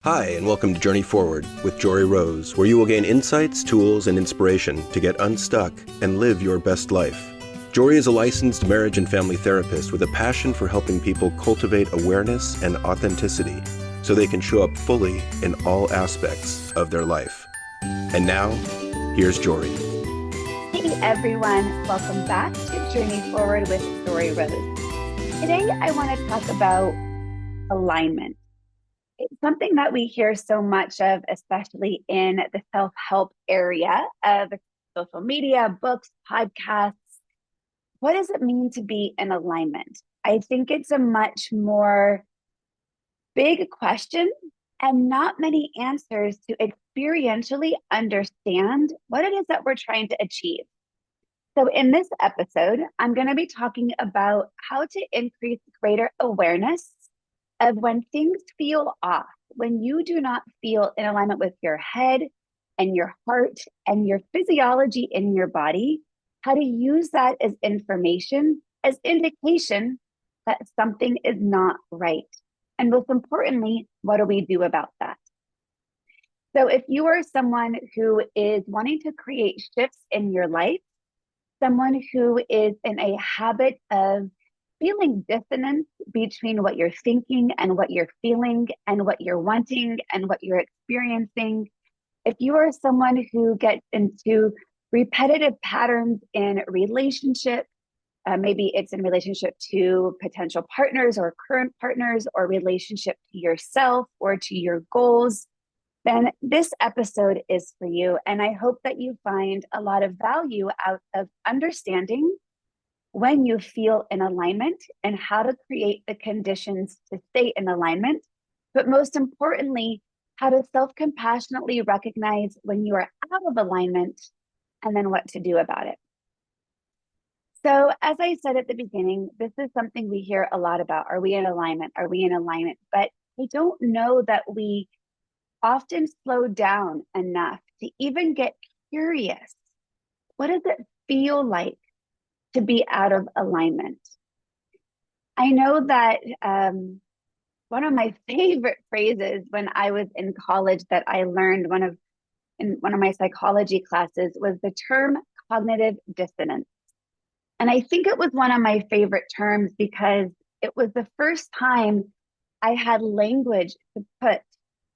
Hi, and welcome to Journey Forward with Joree Rose, where you will gain insights, tools, and inspiration to get unstuck and live your best life. Joree is a licensed marriage and family therapist with a passion for helping people cultivate awareness and authenticity so they can show up fully in all aspects of their life. And now, here's Joree. Hey everyone, welcome back to Journey Forward with Joree Rose. Today I want to talk about alignment. It's something that we hear so much of, especially in the self-help area of social media, books, podcasts. What does it mean to be in alignment? I think it's a much more big question and not many answers to experientially understand what it is that we're trying to achieve. So in this episode, I'm going to be talking about how to increase greater awareness of when things feel off, when you do not feel in alignment with your head and your heart and your physiology in your body, how to use that as information, as indication that something is not right. And most importantly, what do we do about that? So if you are someone who is wanting to create shifts in your life, someone who is in a habit of feeling dissonance between what you're thinking and what you're feeling and what you're wanting and what you're experiencing. If you are someone who gets into repetitive patterns in relationship, maybe it's in relationship to potential partners or current partners or relationship to yourself or to your goals, then this episode is for you. And I hope that you find a lot of value out of understanding when you feel in alignment and how to create the conditions to stay in alignment, but most importantly, how to self-compassionately recognize when you are out of alignment and then what to do about it. So as I said at the beginning, this is something we hear a lot about. Are we in alignment? Are we in alignment? But I don't know that we often slow down enough to even get curious. What does it feel like to be out of alignment? I know that one of my favorite phrases when I was in college that I learned in one of my psychology classes was the term cognitive dissonance. And I think it was one of my favorite terms because it was the first time I had language to put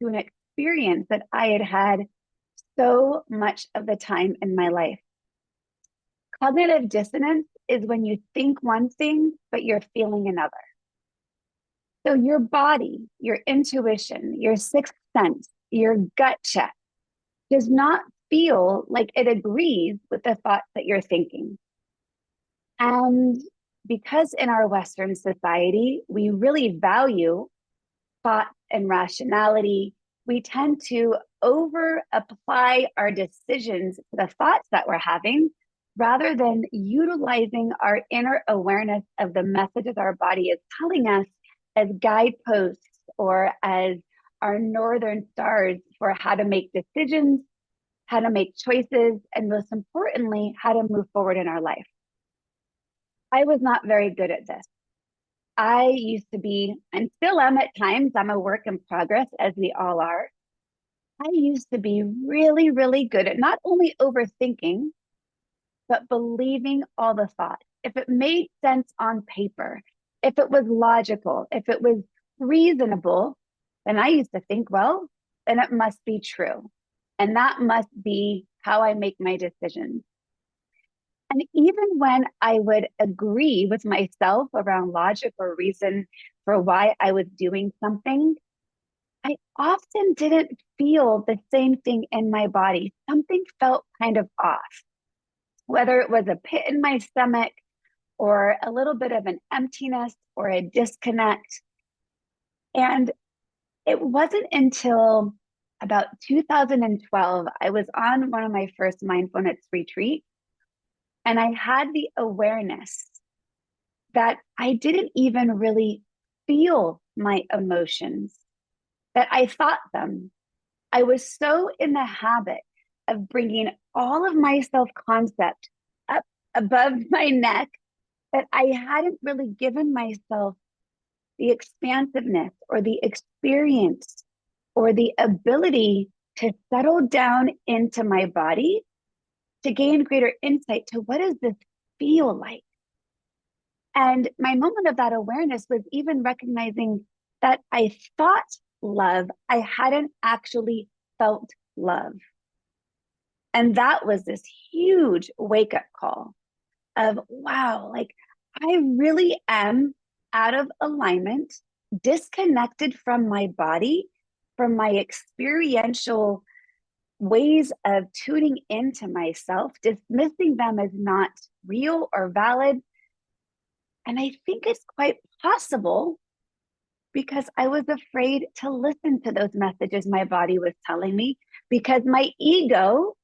to an experience that I had had so much of the time in my life. Cognitive dissonance is when you think one thing, but you're feeling another. So your body, your intuition, your sixth sense, your gut check does not feel like it agrees with the thoughts that you're thinking. And because in our Western society, we really value thought and rationality, we tend to over apply our decisions to the thoughts that we're having rather than utilizing our inner awareness of the messages our body is telling us as guideposts or as our northern stars for how to make decisions, how to make choices, and most importantly, how to move forward in our life. I was not very good at this. I used to be, and still am at times, I'm a work in progress, as we all are. I used to be really, really good at not only overthinking, but believing all the thoughts. If it made sense on paper, if it was logical, if it was reasonable, then I used to think, well, then it must be true. And that must be how I make my decisions. And even when I would agree with myself around logic or reason for why I was doing something, I often didn't feel the same thing in my body. Something felt kind of off, whether it was a pit in my stomach or a little bit of an emptiness or a disconnect. And it wasn't until about 2012, I was on one of my first mindfulness retreats, and I had the awareness that I didn't even really feel my emotions, that I thought them. I was so in the habit of bringing all of my self-concept up above my neck that I hadn't really given myself the expansiveness or the experience or the ability to settle down into my body to gain greater insight to what does this feel like? And my moment of that awareness was even recognizing that I thought love, I hadn't actually felt love. And that was this huge wake up call of, wow, like I really am out of alignment, disconnected from my body, from my experiential ways of tuning into myself, dismissing them as not real or valid. And I think it's quite possible because I was afraid to listen to those messages my body was telling me because my ego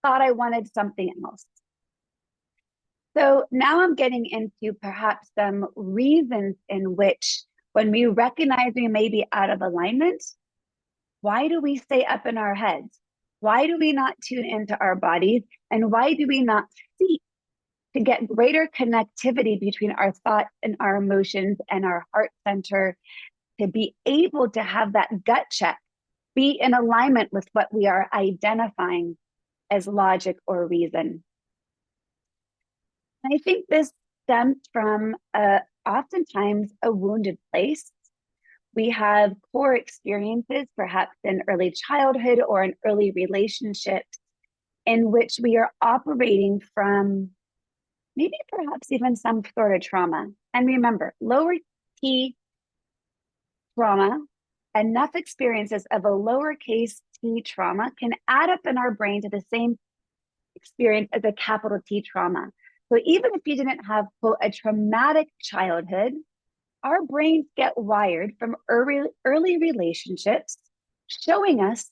thought I wanted something else. So now I'm getting into perhaps some reasons in which when we recognize we may be out of alignment, why do we stay up in our heads? Why do we not tune into our bodies? And why do we not seek to get greater connectivity between our thoughts and our emotions and our heart center to be able to have that gut check, be in alignment with what we are identifying as logic or reason? And I think this stems from oftentimes a wounded place. We have core experiences, perhaps in early childhood or in early relationships, in which we are operating from maybe perhaps even some sort of trauma. And remember, lower T trauma, enough experiences of a lowercase t trauma can add up in our brain to the same experience as a capital T trauma. So even if you didn't have, quote, a traumatic childhood, our brains get wired from early relationships, showing us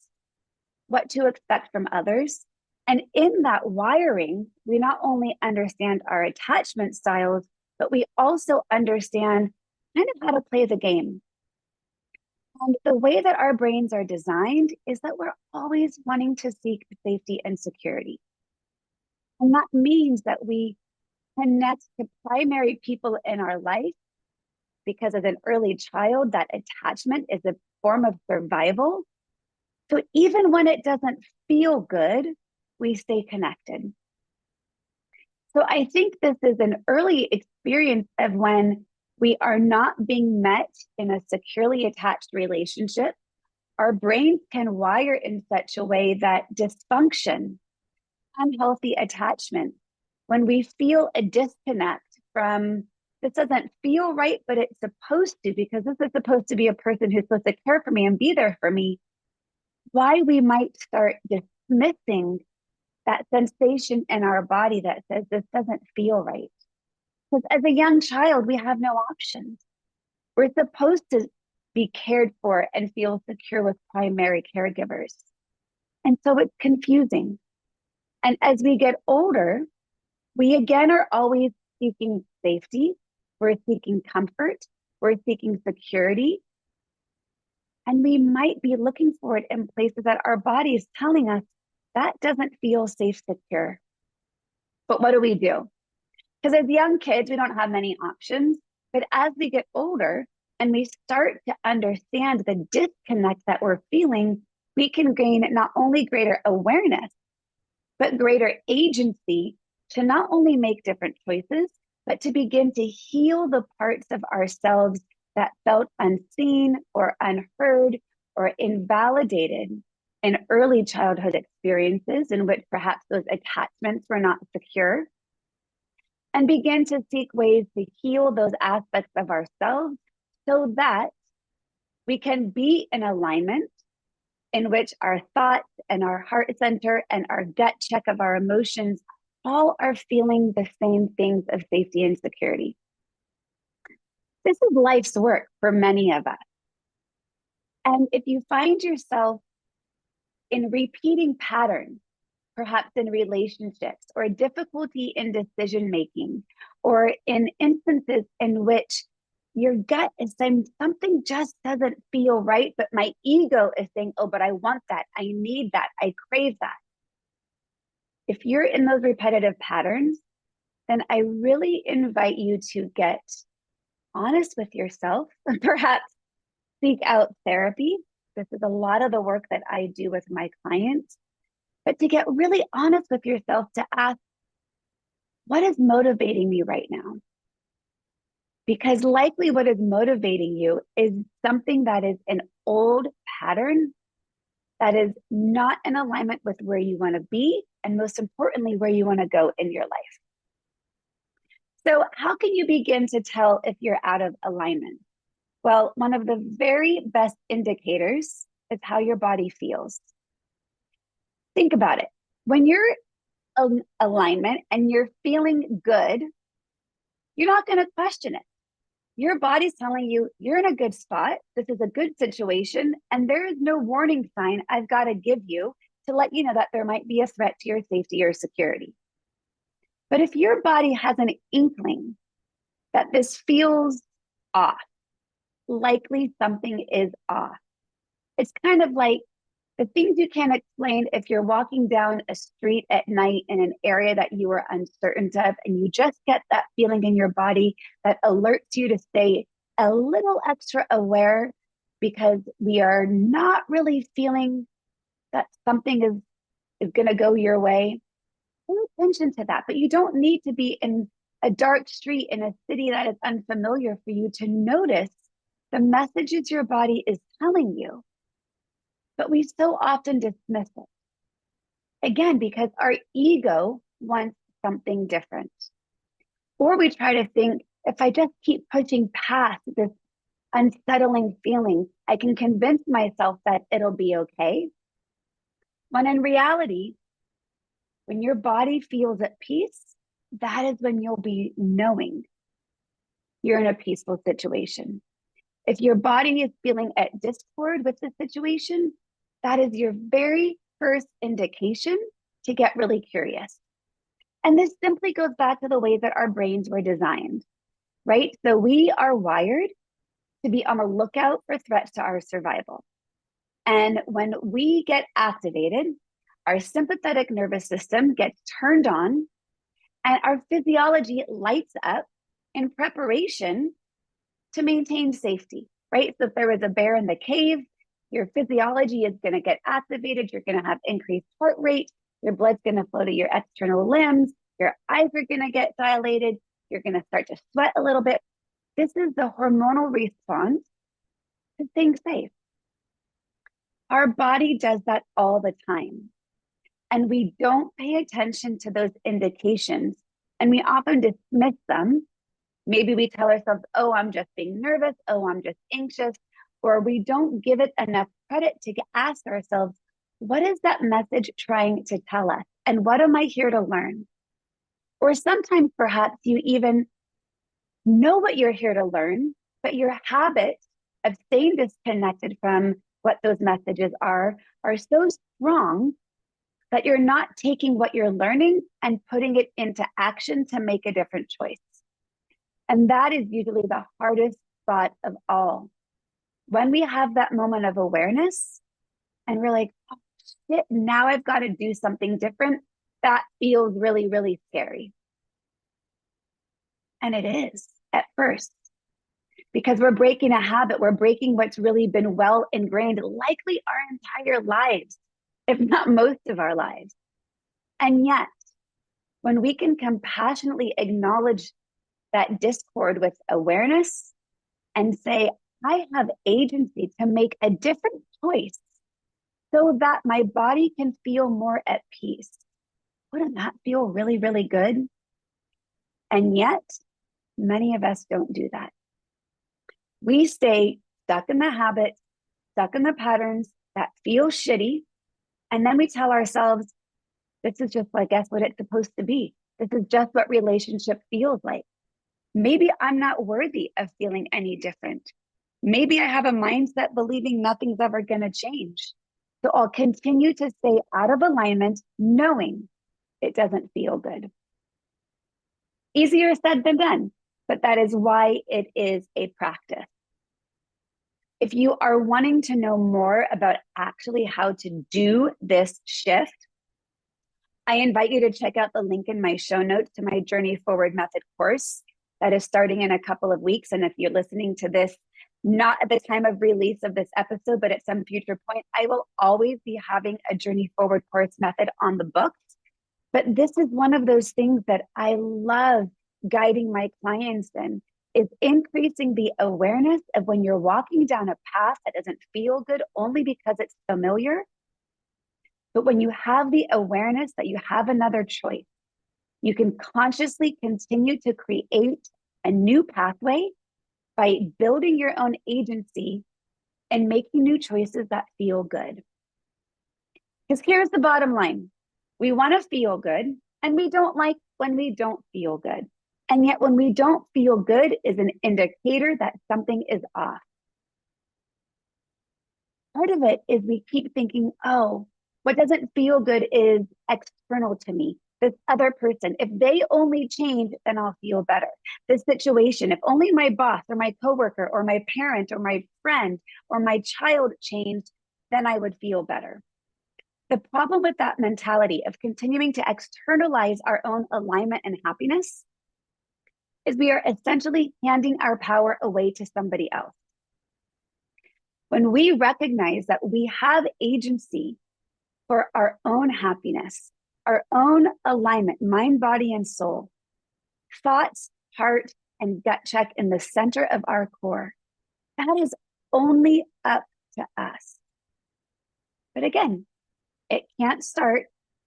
what to expect from others. And in that wiring, we not only understand our attachment styles, but we also understand kind of how to play the game. And the way that our brains are designed is that we're always wanting to seek safety and security. And that means that we connect to primary people in our life because as an early child, that attachment is a form of survival. So even when it doesn't feel good, we stay connected. So I think this is an early experience of when we are not being met in a securely attached relationship. Our brains can wire in such a way that dysfunction, unhealthy attachment, when we feel a disconnect from this doesn't feel right, but it's supposed to, because this is supposed to be a person who's supposed to care for me and be there for me, why we might start dismissing that sensation in our body that says this doesn't feel right. Because as a young child, we have no options. We're supposed to be cared for and feel secure with primary caregivers. And so it's confusing. And as we get older, we again are always seeking safety. We're seeking comfort. We're seeking security. And we might be looking for it in places that our body is telling us that doesn't feel safe, secure. But what do? Because as young kids, we don't have many options. But as we get older and we start to understand the disconnect that we're feeling, we can gain not only greater awareness, but greater agency to not only make different choices, but to begin to heal the parts of ourselves that felt unseen or unheard or invalidated in early childhood experiences in which perhaps those attachments were not secure, and begin to seek ways to heal those aspects of ourselves so that we can be in alignment in which our thoughts and our heart center and our gut check of our emotions all are feeling the same things of safety and security. This is life's work for many of us. And if you find yourself in repeating patterns, perhaps in relationships or difficulty in decision making, or in instances in which your gut is saying something just doesn't feel right, but my ego is saying, oh, but I want that, I need that, I crave that. If you're in those repetitive patterns, then I really invite you to get honest with yourself, perhaps seek out therapy. This is a lot of the work that I do with my clients. But to get really honest with yourself, to ask, what is motivating me right now? Because likely what is motivating you is something that is an old pattern that is not in alignment with where you want to be, and most importantly, where you want to go in your life. So how can you begin to tell if you're out of alignment? Well, one of the very best indicators is how your body feels. Think about it. When you're in alignment and you're feeling good, you're not going to question it. Your body's telling you you're in a good spot. This is a good situation. And there is no warning sign I've got to give you to let you know that there might be a threat to your safety or security. But if your body has an inkling that this feels off, likely something is off. It's kind of like the things you can't explain if you're walking down a street at night in an area that you are uncertain of, and you just get that feeling in your body that alerts you to stay a little extra aware because we are not really feeling that something is going to go your way. Pay attention to that. But you don't need to be in a dark street in a city that is unfamiliar for you to notice the messages your body is telling you. But we so often dismiss it. Again, because our ego wants something different. Or we try to think, if I just keep pushing past this unsettling feeling, I can convince myself that it'll be okay. When in reality, when your body feels at peace, that is when you'll be knowing you're in a peaceful situation. If your body is feeling at discord with the situation, that is your very first indication to get really curious. And this simply goes back to the way that our brains were designed, right? So we are wired to be on the lookout for threats to our survival. And when we get activated, our sympathetic nervous system gets turned on and our physiology lights up in preparation to maintain safety, right? So if there was a bear in the cave, your physiology is going to get activated. You're going to have increased heart rate. Your blood's going to flow to your external limbs. Your eyes are going to get dilated. You're going to start to sweat a little bit. This is the hormonal response to staying safe. Our body does that all the time. And we don't pay attention to those indications. And we often dismiss them. Maybe we tell ourselves, oh, I'm just being nervous. Oh, I'm just anxious. Or we don't give it enough credit to ask ourselves, what is that message trying to tell us? And what am I here to learn? Or sometimes perhaps you even know what you're here to learn, but your habit of staying disconnected from what those messages are so strong that you're not taking what you're learning and putting it into action to make a different choice. And that is usually the hardest spot of all. When we have that moment of awareness and we're like, oh, shit, now I've got to do something different, that feels really, really scary. And it is at first, because we're breaking a habit. We're breaking what's really been well ingrained, likely our entire lives, if not most of our lives. And yet, when we can compassionately acknowledge that discord with awareness and say, I have agency to make a different choice so that my body can feel more at peace. Wouldn't that feel really, really good? And yet, many of us don't do that. We stay stuck in the habits, stuck in the patterns that feel shitty. And then we tell ourselves, this is just, I guess, what it's supposed to be. This is just what relationship feels like. Maybe I'm not worthy of feeling any different. Maybe I have a mindset believing nothing's ever going to change. So I'll continue to stay out of alignment, knowing it doesn't feel good. Easier said than done, but that is why it is a practice. If you are wanting to know more about actually how to do this shift, I invite you to check out the link in my show notes to my Journey Forward Method course that is starting in a couple of weeks. And if you're listening to this not at the time of release of this episode, but at some future point, I will always be having a Journey Forward course method on the books. But this is one of those things that I love guiding my clients in, is increasing the awareness of when you're walking down a path that doesn't feel good only because it's familiar. But when you have the awareness that you have another choice, you can consciously continue to create a new pathway by building your own agency and making new choices that feel good. Because here's the bottom line. We want to feel good, and we don't like when we don't feel good. And yet when we don't feel good is an indicator that something is off. Part of it is we keep thinking, oh, what doesn't feel good is external to me. This other person, if they only change, then I'll feel better. This situation, if only my boss or my coworker or my parent or my friend or my child changed, then I would feel better. The problem with that mentality of continuing to externalize our own alignment and happiness is we are essentially handing our power away to somebody else. When we recognize that we have agency for our own happiness, our own alignment, mind, body, and soul, thoughts, heart, and gut check in the center of our core, that is only up to us. But again, it can't start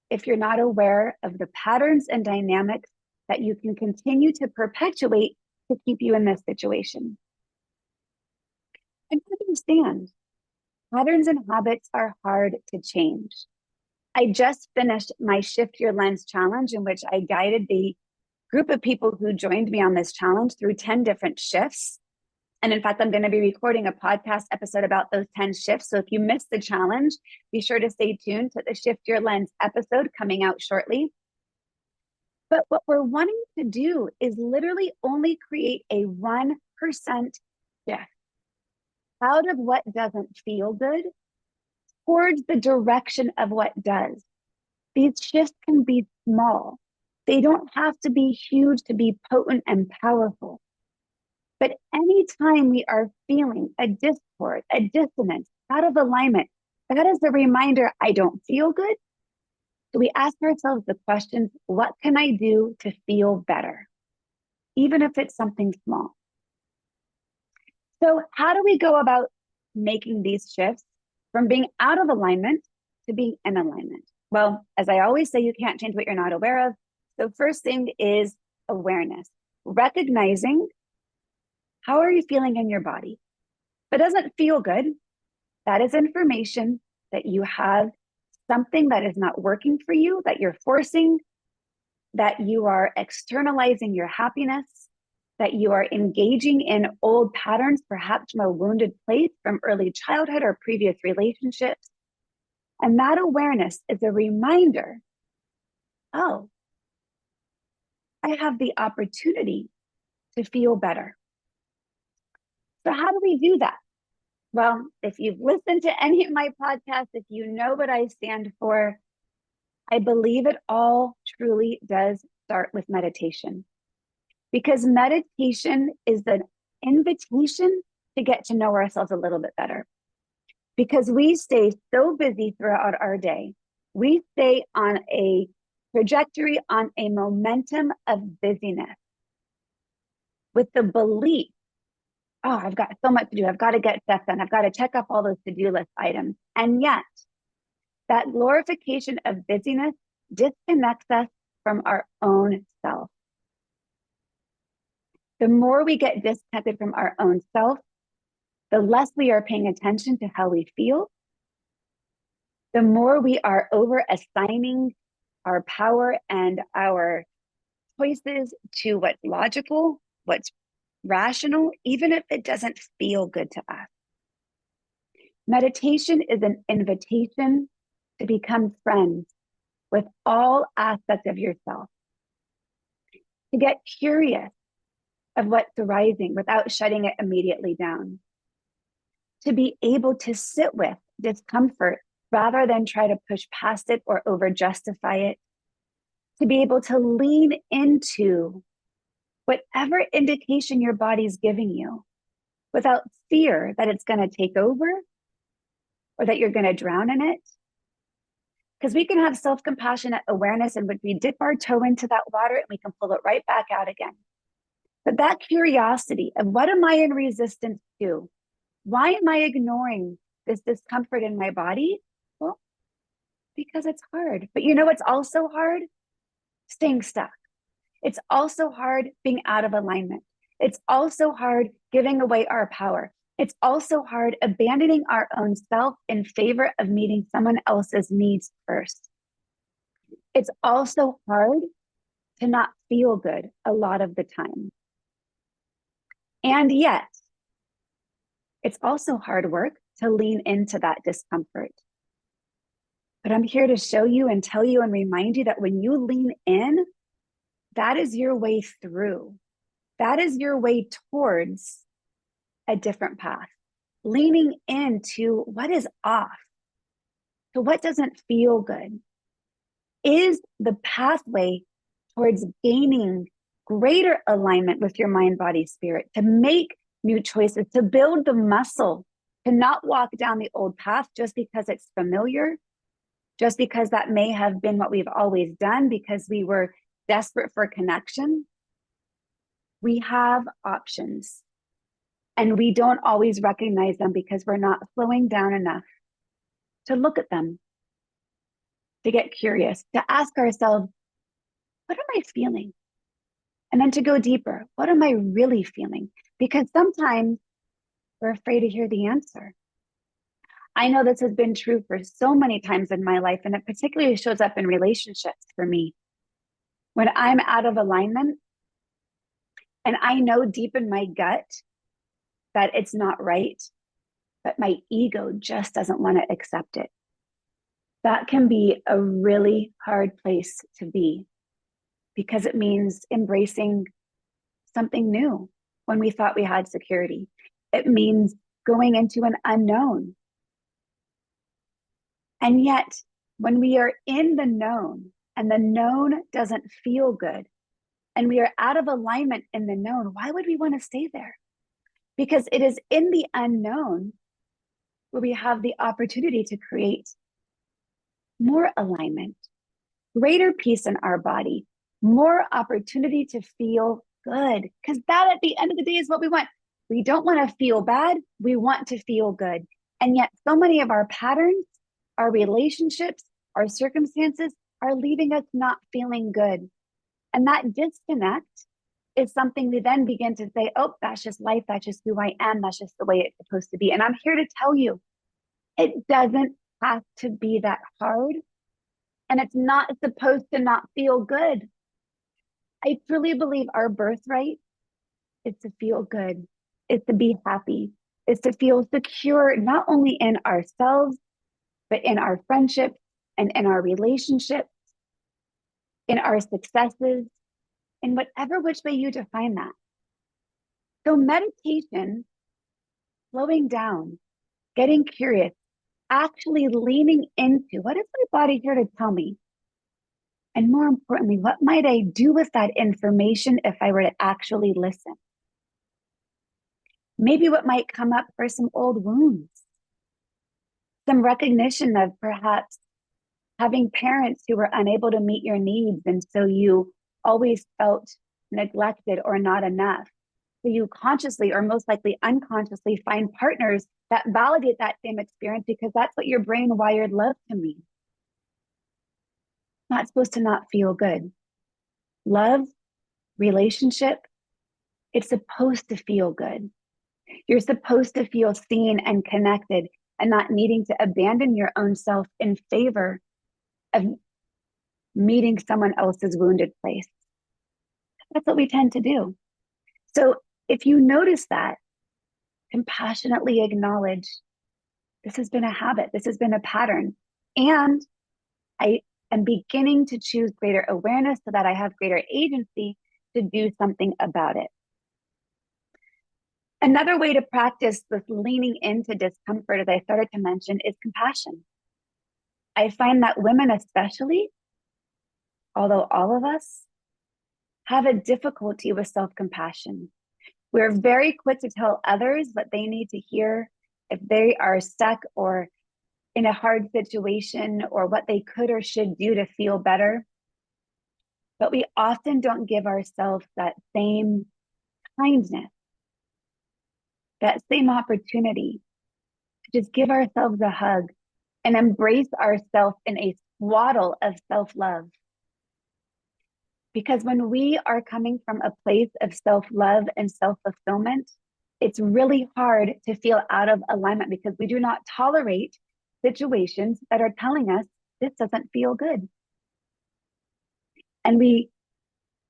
if you're not aware of the patterns and dynamics that you can continue to perpetuate to keep you in this situation. And understand, patterns and habits are hard to change. I just finished my Shift Your Lens challenge, in which I guided the group of people who joined me on this challenge through 10 different shifts. And in fact, I'm going to be recording a podcast episode about those 10 shifts. So if you missed the challenge, be sure to stay tuned to the Shift Your Lens episode coming out shortly. But what we're wanting to do is literally only create a 1% shift out of what doesn't feel good towards the direction of what does. These shifts can be small. They don't have to be huge to be potent and powerful. But anytime we are feeling a discord, a dissonance, out of alignment, that is a reminder I don't feel good. So we ask ourselves the questions, what can I do to feel better? Even if it's something small. So how do we go about making these shifts from being out of alignment to being in alignment? Well, as I always say, you can't change what you're not aware of. So first thing is awareness, recognizing how are you feeling in your body? If it doesn't feel good, that is information that you have something that is not working for you, that you're forcing, that you are externalizing your happiness, that you are engaging in old patterns, perhaps from a wounded place from early childhood or previous relationships. And that awareness is a reminder, oh, I have the opportunity to feel better. So how do we do that? Well, if you've listened to any of my podcasts, if you know what I stand for, I believe it all truly does start with meditation. Because meditation is an invitation to get to know ourselves a little bit better. Because we stay so busy throughout our day. We stay on a trajectory, on a momentum of busyness with the belief, oh, I've got so much to do. I've got to get stuff done. I've got to check off all those to-do list items. And yet, that glorification of busyness disconnects us from our own self. The more we get disconnected from our own self, the less we are paying attention to how we feel, the more we are over assigning our power and our choices to what's logical, what's rational, even if it doesn't feel good to us. Meditation is an invitation to become friends with all aspects of yourself, to get curious of what's arising without shutting it immediately down, to be able to sit with discomfort rather than try to push past it or over justify it, to be able to lean into whatever indication your body's giving you. without fear that it's going to take over or that you're going to drown in it. Because we can have self-compassionate awareness in which we dip our toe into that water and we can pull it right back out again. But that curiosity of what am I in resistance to? Why am I ignoring this discomfort in my body? Well, because it's hard. But you know what's also hard? Staying stuck. It's also hard being out of alignment. It's also hard giving away our power. It's also hard abandoning our own self in favor of meeting someone else's needs first. It's also hard to not feel good a lot of the time. And yet, it's also hard work to lean into that discomfort. But I'm here to show you and tell you and remind you that when you lean in, that is your way through. That is your way towards a different path. Leaning into what is off, to what doesn't feel good, is the pathway towards gaining greater alignment with your mind, body, spirit, to make new choices, to build the muscle, to not walk down the old path just because it's familiar, just because that may have been what we've always done because we were desperate for connection. We have options and we don't always recognize them because we're not slowing down enough to look at them, to get curious, to ask ourselves, what am I feeling? And then to go deeper, what am I really feeling? Because sometimes we're afraid to hear the answer. I know this has been true for so many times in my life, and it particularly shows up in relationships for me. When I'm out of alignment and I know deep in my gut that it's not right, but my ego just doesn't want to accept it. That can be a really hard place to be because it means embracing something new when we thought we had security. It means going into an unknown. And yet, when we are in the known and the known doesn't feel good, and we are out of alignment in the known, why would we want to stay there? Because it is in the unknown where we have the opportunity to create more alignment, greater peace in our body, more opportunity to feel good. Because that at the end of the day is what we want. We don't want to feel bad. We want to feel good. And yet so many of our patterns, our relationships, our circumstances are leaving us not feeling good. And that disconnect is something we then begin to say, oh, that's just life. That's just who I am. That's just the way it's supposed to be. And I'm here to tell you, it doesn't have to be that hard. And it's not supposed to not feel good. I truly believe our birthright is to feel good, is to be happy, is to feel secure, not only in ourselves, but in our friendships and in our relationships, in our successes, in whatever which way you define that. So meditation, slowing down, getting curious, actually leaning into what is my body here to tell me? And more importantly, what might I do with that information if I were to actually listen? Maybe what might come up are some old wounds, some recognition of perhaps having parents who were unable to meet your needs. And so you always felt neglected or not enough. So you consciously or most likely unconsciously find partners that validate that same experience because that's what your brain wired love to mean. Not supposed to not feel good. Love, relationship, it's supposed to feel good. You're supposed to feel seen and connected and not needing to abandon your own self in favor of meeting someone else's wounded place. That's what we tend to do. So if you notice that, compassionately acknowledge, this has been a habit, this has been a pattern, and I am beginning to choose greater awareness so that I have greater agency to do something about it. Another way to practice this leaning into discomfort, as I started to mention, is compassion. I find that women especially, although all of us, have a difficulty with self-compassion. We're very quick to tell others what they need to hear if they are stuck or in a hard situation, or what they could or should do to feel better. But we often don't give ourselves that same kindness, that same opportunity to just give ourselves a hug and embrace ourselves in a swaddle of self-love. Because when we are coming from a place of self-love and self-fulfillment, it's really hard to feel out of alignment, because we do not tolerate situations that are telling us this doesn't feel good. And we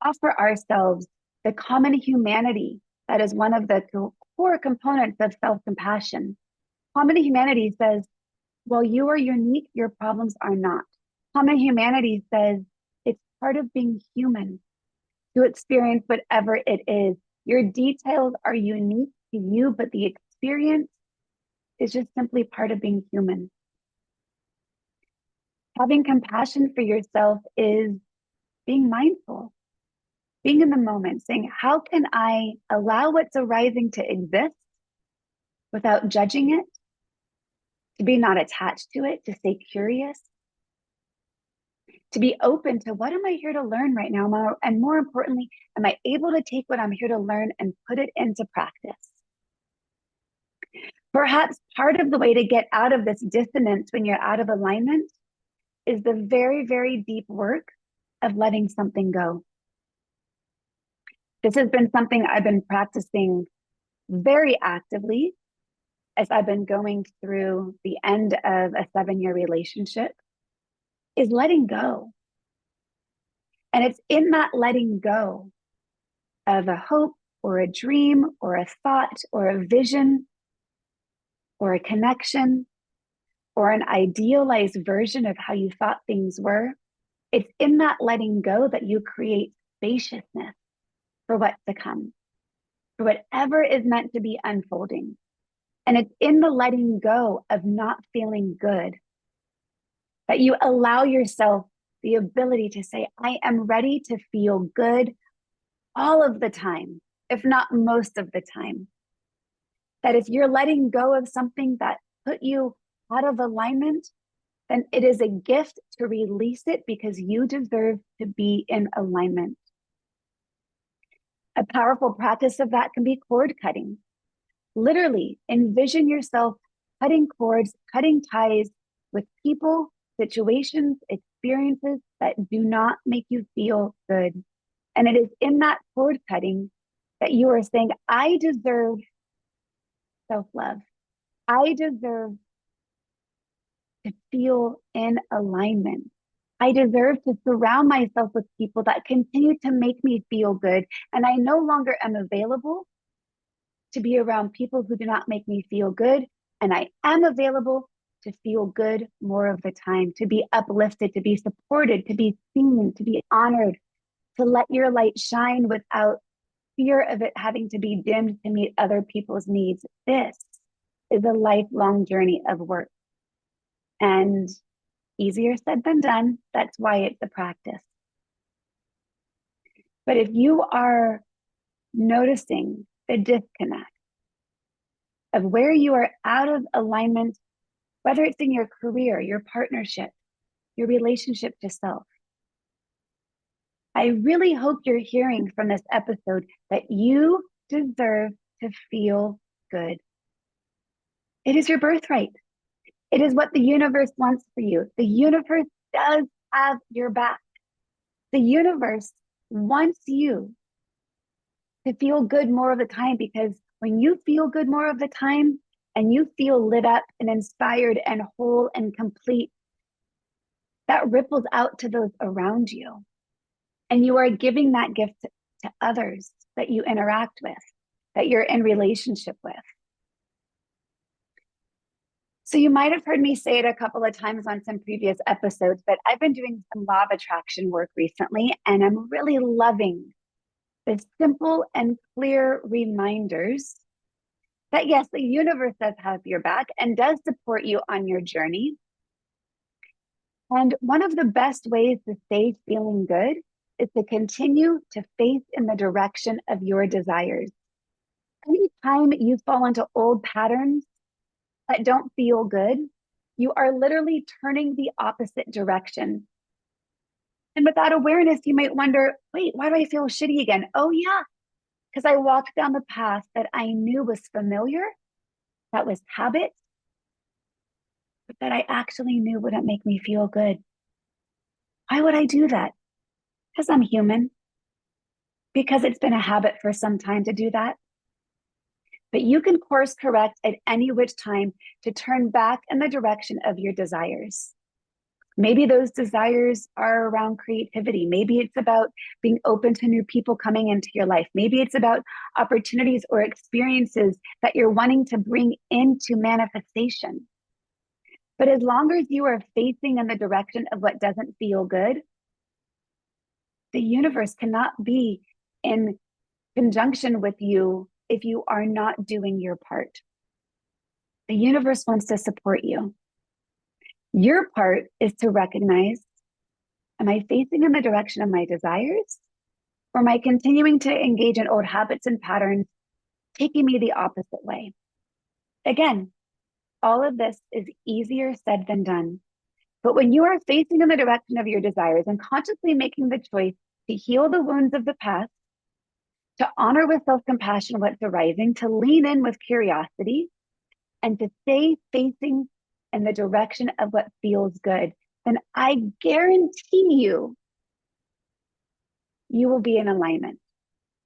offer ourselves the common humanity that is one of the core components of self-compassion. Common humanity says, well, you are unique, your problems are not. Common humanity says it's part of being human to experience whatever it is. Your details are unique to you, but the experience is just simply part of being human. Having compassion for yourself is being mindful, being in the moment, saying, how can I allow what's arising to exist without judging it, to be not attached to it, to stay curious, to be open to what am I here to learn right now? And more importantly, am I able to take what I'm here to learn and put it into practice? Perhaps part of the way to get out of this dissonance when you're out of alignment is the very, very deep work of letting something go. This has been something I've been practicing very actively as I've been going through the end of a 7-year relationship, is letting go. And it's in that letting go of a hope or a dream or a thought or a vision or a connection or an idealized version of how you thought things were. It's in that letting go that you create spaciousness for what's to come, for whatever is meant to be unfolding. And it's in the letting go of not feeling good that you allow yourself the ability to say, I am ready to feel good all of the time, if not most of the time. That if you're letting go of something that put you out of alignment, then it is a gift to release it, because you deserve to be in alignment. A powerful practice of that can be cord cutting. Literally envision yourself cutting cords, cutting ties with people, situations, experiences that do not make you feel good. And it is in that cord cutting that you are saying, I deserve self-love. I deserve to feel in alignment. I deserve to surround myself with people that continue to make me feel good. And I no longer am available to be around people who do not make me feel good. And I am available to feel good more of the time, to be uplifted, to be supported, to be seen, to be honored, to let your light shine without fear of it having to be dimmed to meet other people's needs. This is a lifelong journey of work. And easier said than done. That's why it's a practice. But if you are noticing the disconnect of where you are out of alignment, whether it's in your career, your partnership, your relationship to self, I really hope you're hearing from this episode that you deserve to feel good. It is your birthright. It is what the universe wants for you. The universe does have your back. The universe wants you to feel good more of the time, because when you feel good more of the time and you feel lit up and inspired and whole and complete, that ripples out to those around you. And you are giving that gift to others that you interact with, that you're in relationship with. So you might have heard me say it a couple of times on some previous episodes, but I've been doing some law of attraction work recently, and I'm really loving the simple and clear reminders that yes, the universe does have your back and does support you on your journey. And one of the best ways to stay feeling good is to continue to face in the direction of your desires. Anytime you fall into old patterns that don't feel good, you are literally turning the opposite direction. And with that awareness, you might wonder, wait, why do I feel shitty again? Oh, yeah, because I walked down the path that I knew was familiar, that was habit, but that I actually knew wouldn't make me feel good. Why would I do that? Because I'm human, because it's been a habit for some time to do that. But you can course correct at any which time to turn back in the direction of your desires. Maybe those desires are around creativity. Maybe it's about being open to new people coming into your life. Maybe it's about opportunities or experiences that you're wanting to bring into manifestation. But as long as you are facing in the direction of what doesn't feel good, the universe cannot be in conjunction with you if you are not doing your part. The universe wants to support you. Your part is to recognize, am I facing in the direction of my desires? Or am I continuing to engage in old habits and patterns, taking me the opposite way? Again, all of this is easier said than done. But when you are facing in the direction of your desires and consciously making the choice to heal the wounds of the past, to honor with self-compassion what's arising, to lean in with curiosity, and to stay facing in the direction of what feels good, then I guarantee you, you will be in alignment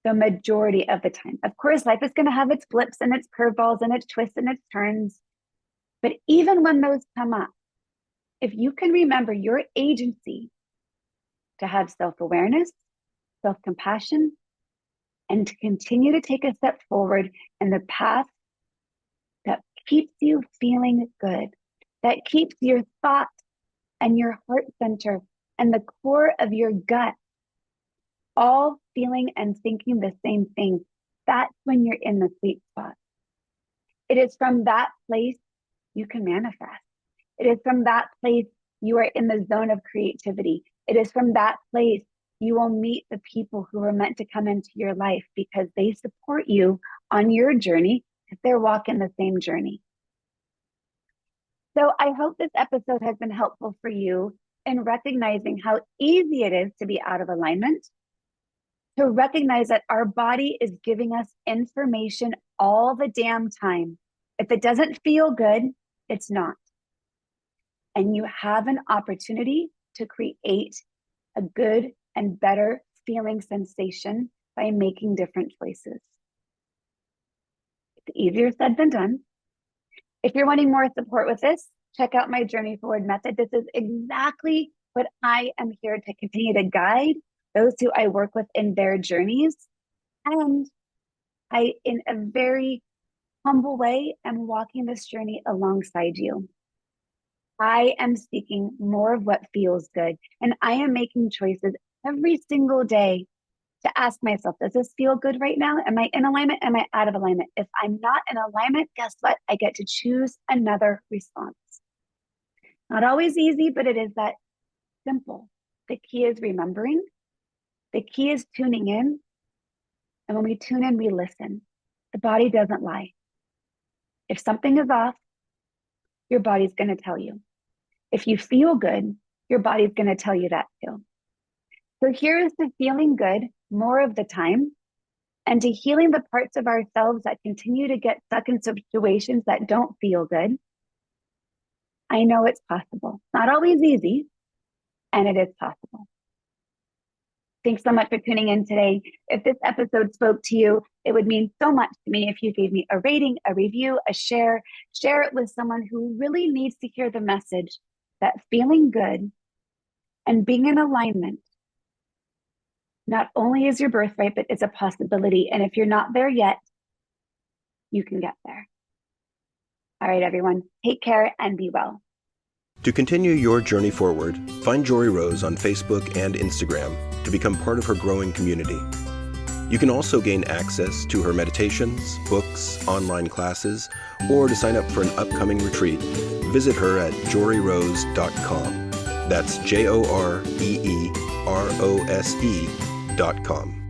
the majority of the time. Of course, life is going to have its blips and its curveballs and its twists and its turns. But even when those come up, if you can remember your agency to have self-awareness, self-compassion, and to continue to take a step forward in the path that keeps you feeling good, that keeps your thought and your heart center and the core of your gut all feeling and thinking the same thing, that's when you're in the sweet spot. It is from that place you can manifest. It is from that place you are in the zone of creativity. It is from that place you will meet the people who are meant to come into your life because they support you on your journey if they're walking the same journey. So I hope this episode has been helpful for you in recognizing how easy it is to be out of alignment, to recognize that our body is giving us information all the damn time. If it doesn't feel good, it's not. And you have an opportunity to create a good and better feeling sensation by making different choices. It's easier said than done. If you're wanting more support with this, check out my Journey Forward method. This is exactly what I am here to continue to guide those who I work with in their journeys. And I, in a very humble way, am walking this journey alongside you. I am seeking more of what feels good. And I am making choices every single day to ask myself, does this feel good right now? Am I in alignment? Am I out of alignment? If I'm not in alignment, guess what? I get to choose another response. Not always easy, but it is that simple. The key is remembering. The key is tuning in. And when we tune in, we listen. The body doesn't lie. If something is off, your body's going to tell you. If you feel good, your body's going to tell you that too. So here's to feeling good more of the time and to healing the parts of ourselves that continue to get stuck in situations that don't feel good. I know it's possible. Not always easy, and it is possible. Thanks so much for tuning in today. If this episode spoke to you, it would mean so much to me if you gave me a rating, a review, a share. Share it with someone who really needs to hear the message that feeling good and being in alignment not only is your birthright, but it's a possibility. And if you're not there yet, you can get there. All right, everyone, take care and be well. To continue your journey forward, find Joree Rose on Facebook and Instagram to become part of her growing community. You can also gain access to her meditations, books, online classes, or to sign up for an upcoming retreat, visit her at joreerose.com. That's JOREEROSE.com.